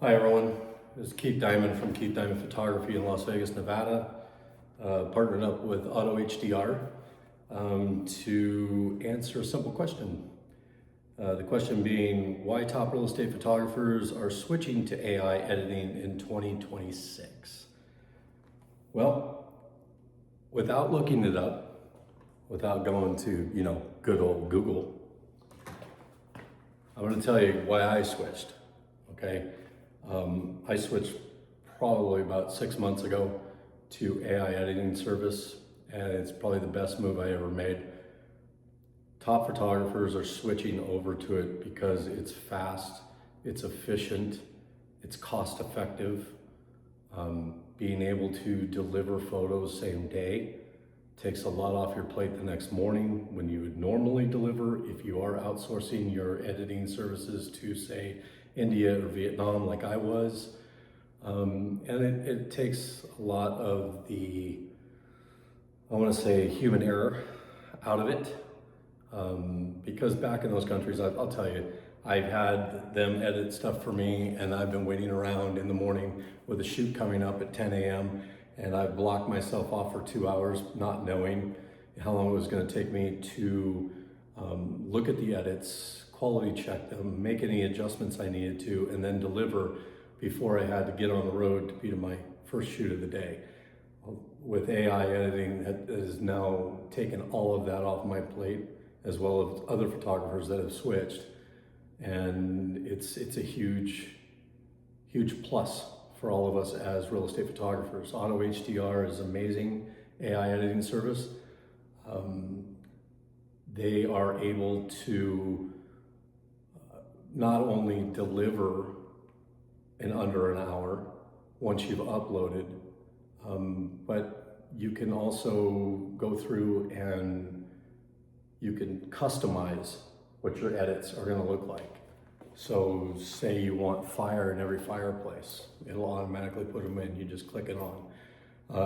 Hi everyone, this is Keith Diamond from Keith Diamond Photography in Las Vegas, Nevada. Partnered up with Auto HDR to answer a simple question. The question being, why top real estate photographers are switching to AI editing in 2026? Well, without looking it up, without going to, good old Google, I'm going to tell you why I switched, okay? I switched probably about 6 months ago to AI editing service, and it's probably the best move I ever made. Top photographers are switching over to it because it's fast, it's efficient, it's cost effective. Being able to deliver photos same day takes a lot off your plate the next morning when you would normally deliver if you are outsourcing your editing services to, say, India or Vietnam like I was. And it takes a lot of the, I want to say, human error out of it. Because back in those countries, I'll tell you, I've had them edit stuff for me, and I've been waiting around in the morning with a shoot coming up at 10 a.m. and I've blocked myself off for 2 hours, not knowing how long it was going to take me to look at the edits, quality check them, make any adjustments I needed to, and then deliver before I had to get on the road to be to my first shoot of the day. With AI editing, that has now taken all of that off my plate, as well as other photographers that have switched. And it's a huge plus for all of us as real estate photographers. Auto HDR is amazing AI editing service. They are able to not only deliver in under an hour once you've uploaded, but you can also go through and you can customize what your edits are going to look like. So say you want fire in every fireplace, it'll automatically put them in, you just click it on.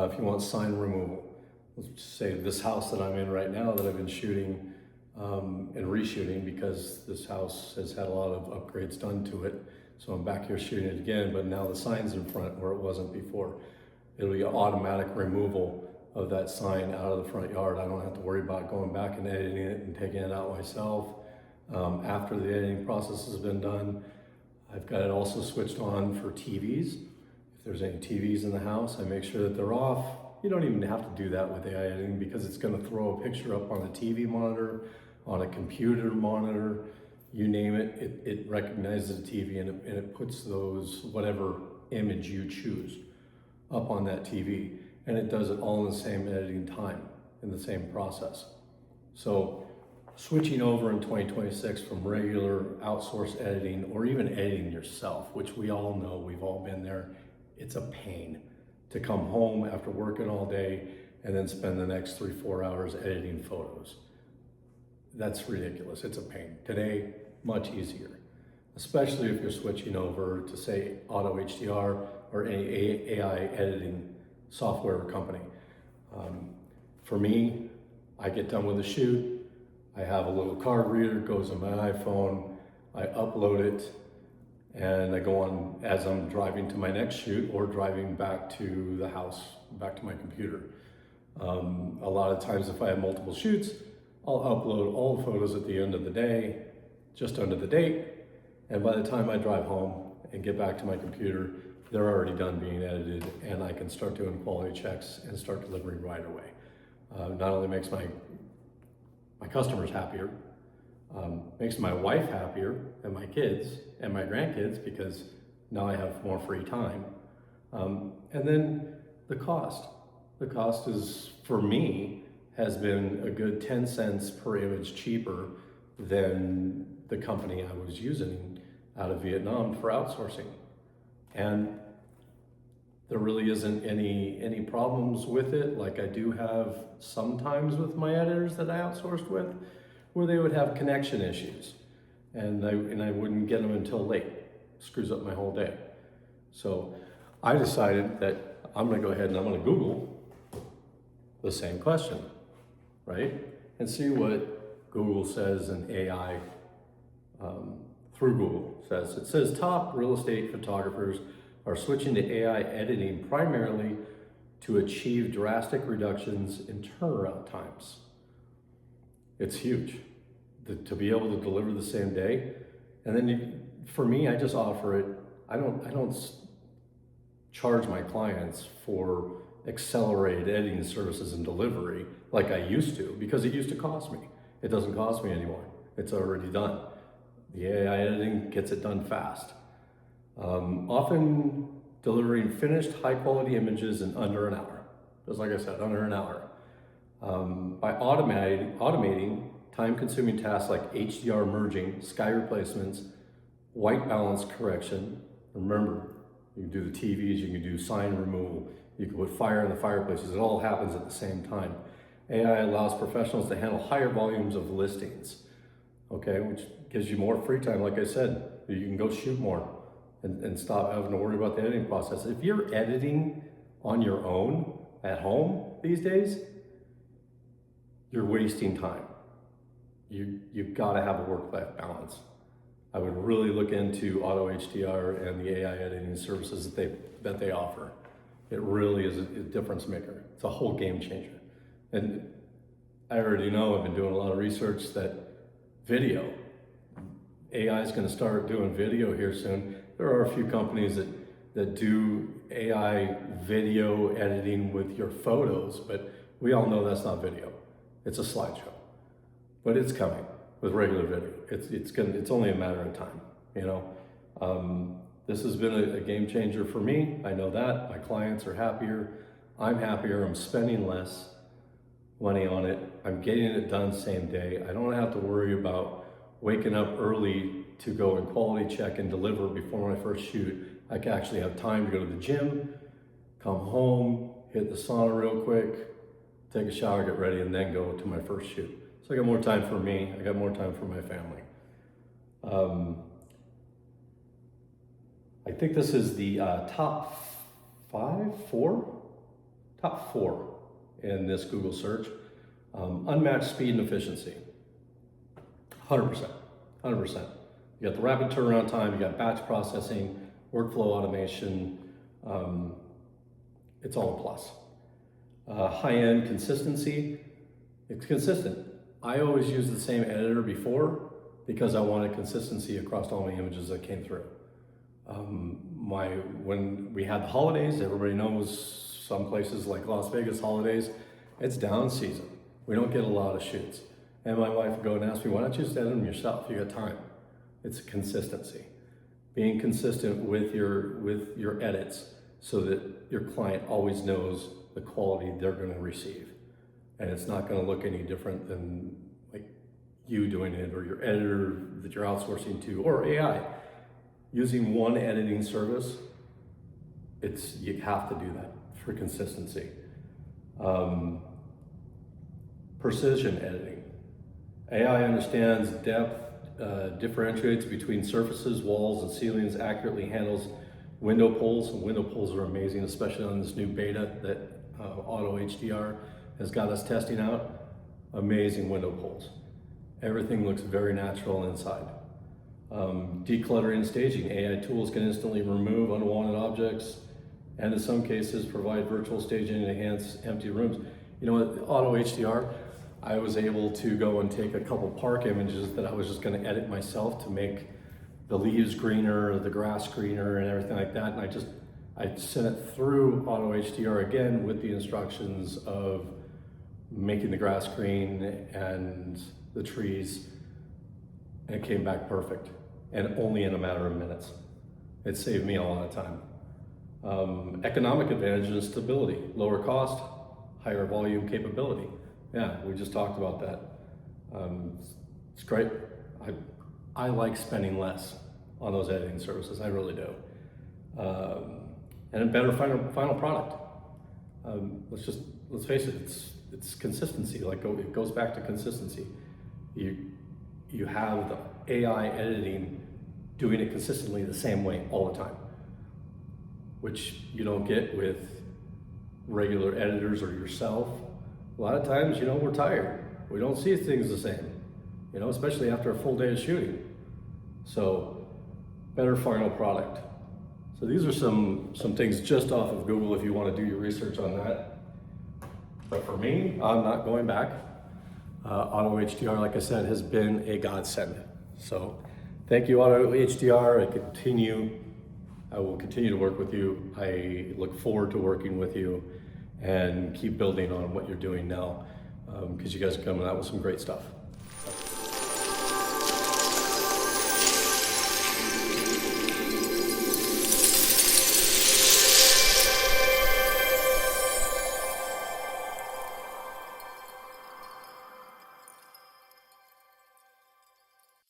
If you want sign removal, let's just say this house that I'm in right now that I've been shooting and reshooting because this house has had a lot of upgrades done to it. So I'm back here shooting it again, but now the sign's in front where it wasn't before. It'll be automatic removal of that sign out of the front yard. I don't have to worry about going back and editing it and taking it out myself. After the editing process has been done, I've got it also switched on for TVs. If there's any TVs in the house, I make sure that they're off. You don't even have to do that with AI editing because it's going to throw a picture up on a TV monitor, on a computer monitor, you name it, it recognizes the TV and it puts those, whatever image you choose, up on that TV. And it does it all in the same editing time, in the same process. So switching over in 2026 from regular outsourced editing or even editing yourself, which we all know, we've all been there, it's a pain to come home after working all day and then spend the next 3-4 hours editing photos. That's ridiculous, it's a pain. Today, much easier, especially if you're switching over to, say, Auto HDR or any AI editing software company. For me, I get done with a shoot, I have a little card reader, goes on my iPhone, I upload it, and I go on as I'm driving to my next shoot or driving back to the house, back to my computer. A lot of times if I have multiple shoots, I'll upload all the photos at the end of the day, just under the date, and by the time I drive home and get back to my computer, they're already done being edited and I can start doing quality checks and start delivering right away. Not only makes my customers happier, makes my wife happier and my kids and my grandkids because now I have more free time. And then the cost. The cost is, for me, has been a good 10 cents per image cheaper than the company I was using out of Vietnam for outsourcing. And there really isn't any problems with it, like I do have sometimes with my editors that I outsourced with, where they would have connection issues and I wouldn't get them until late. Screws up my whole day. So I decided that I'm gonna go ahead and I'm gonna Google the same question, right? And see what Google says an AI through Google it says top real estate photographers are switching to AI editing primarily to achieve drastic reductions in turnaround times. It's huge to be able to deliver the same day. And then for me, I just offer it. I don't charge my clients for accelerated editing services and delivery like I used to, because it used to cost me. It doesn't cost me anymore. It's already done. The AI editing gets it done fast. Often delivering finished high quality images in under an hour. Just like I said, under an hour. By automating time-consuming tasks like HDR merging, sky replacements, white balance correction. Remember, you can do the TVs, you can do sign removal, you can put fire in the fireplaces. It all happens at the same time. AI allows professionals to handle higher volumes of listings, okay, which gives you more free time. Like I said, you can go shoot more and stop having to worry about the editing process. If you're editing on your own at home these days, you're wasting time. You've got to have a work-life balance. I would really look into Auto HDR and the AI editing services that they offer. It really is a difference maker. It's a whole game changer. And I already know, I've been doing a lot of research that video, AI is going to start doing video here soon. There are a few companies that do AI video editing with your photos, but we all know that's not video. It's a slideshow. But it's coming with regular video. It's only a matter of time, you know. This has been a game changer for me. I know that. My clients are happier. I'm happier. I'm spending less money on it. I'm getting it done same day. I don't have to worry about waking up early to go and quality check and deliver before my first shoot. I can actually have time to go to the gym, come home, hit the sauna real quick, take a shower, get ready, and then go to my first shoot. So I got more time for me. I got more time for my family. I think this is the top four in this Google search. Unmatched speed and efficiency. 100%. You got the rapid turnaround time, you got batch processing, workflow automation. It's all a plus. High-end consistency. It's consistent. I always use the same editor before because I wanted consistency across all my images that came through. When we had the holidays, everybody knows some places like Las Vegas holidays, it's down season. We don't get a lot of shoots. And my wife would go and ask me, why don't you just edit them yourself? You got time. It's consistency. Being consistent with your edits so that your client always knows the quality they're going to receive. And it's not going to look any different than like you doing it or your editor that you're outsourcing to or AI. Using one editing service, you have to do that for consistency. Precision editing. AI understands depth, differentiates between surfaces, walls, and ceilings, accurately handles window pulls. Window pulls are amazing, especially on this new beta that Auto HDR has got us testing out. Amazing window pulls. Everything looks very natural inside. Decluttering and staging. AI tools can instantly remove unwanted objects and in some cases provide virtual staging and enhance empty rooms. You know what, Auto HDR, I was able to go and take a couple park images that I was just going to edit myself to make the leaves greener, the grass greener, and everything like that. And I sent it through Auto HDR again with the instructions of making the grass green and the trees, and it came back perfect, and only in a matter of minutes. It saved me a lot of time. Economic advantage and stability, lower cost, higher volume capability. Yeah, we just talked about that. It's great. I like spending less on those editing services, I really do. And a better final product. Let's face it, it's consistency. Like it goes back to consistency. You have the AI editing doing it consistently the same way all the time, which you don't get with regular editors or yourself. A lot of times, we're tired. We don't see things the same, especially after a full day of shooting. So better final product. So these are some things just off of Google if you want to do your research on that. But for me, I'm not going back. Auto HDR, like I said, has been a godsend. So thank you, Auto HDR. I will continue to work with you. I look forward to working with you and keep building on what you're doing now, because you guys are coming out with some great stuff.